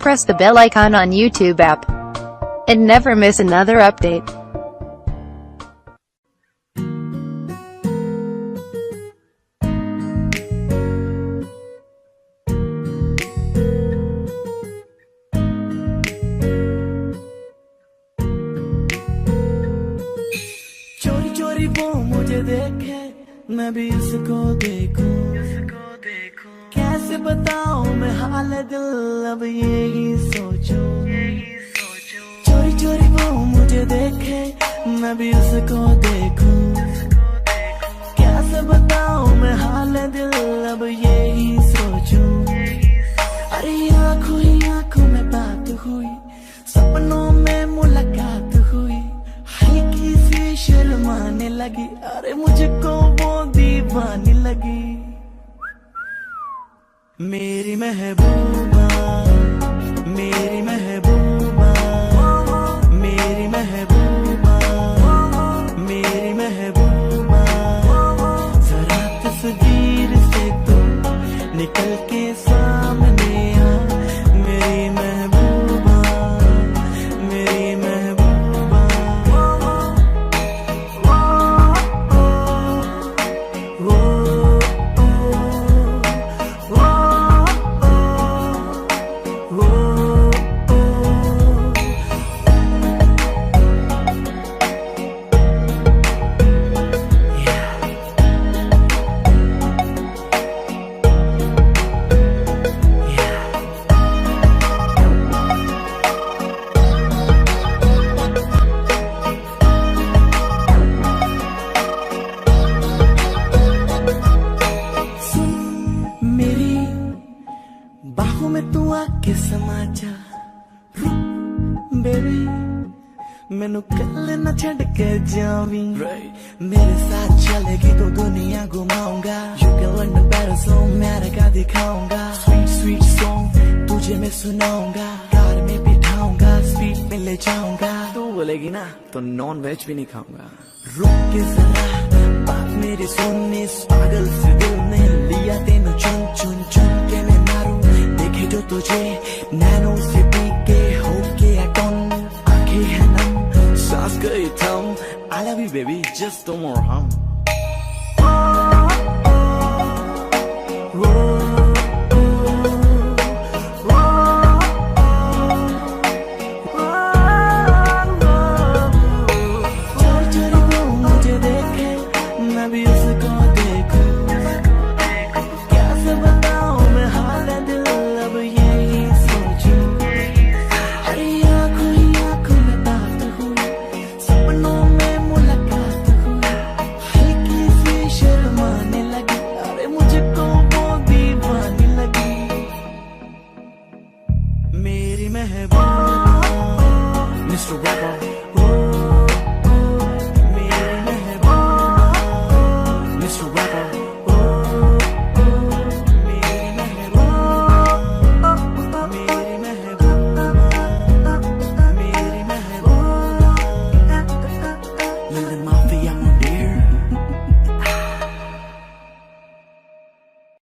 press the bell icon on YouTube app and never miss another update. चोरी चोरी वो मुझे देखे, मैं भी उसको देखूं। कैसे बताऊं मैं हाल दिल, अब यही सोचूं। चोरी चोरी वो मुझे देखे, मैं भी उसको देखूं। कैसे बताऊं मैं हाल दिल, अब यही सोचूं। अरे आंखों ही आंखों में बात हुई, सपनों में मुलाकात हुई, हल्की सी शर्माने लगी, अरे मुझको वो दीवानी लगी। मेरी महबूबा, मेरी महबूबा, मेरी महबूबा, मेरी महबूबा, जरा तस्वीर से तो निकल के सामने आ। मेरी महबूबा, मेरी महबूबा, बाहों में तू आके समा जा बेबी, मैनू कल न छड़ के जावी। मेरे साथ चलेगी तो दुनिया घुमाऊंगा, You can learn the better song, मैं का दिखाऊंगा। स्वीट स्वीट सॉन्ग तुझे मैं सुनाऊंगा, कार में बिठाऊंगा, स्पीड में ले जाऊंगा। तू बोलेगी ना तो नॉन वेज भी नहीं खाऊंगा। रुक के जरा बात मेरी सुन, इस पागल से दिल ने लिया तेनू चुन चुन चुन के मैं मारूं। देखे जो तुझे नैनो से पी के होके अटोन, आंखें है नम, सांस गई थम। I love you baby, just two more hum।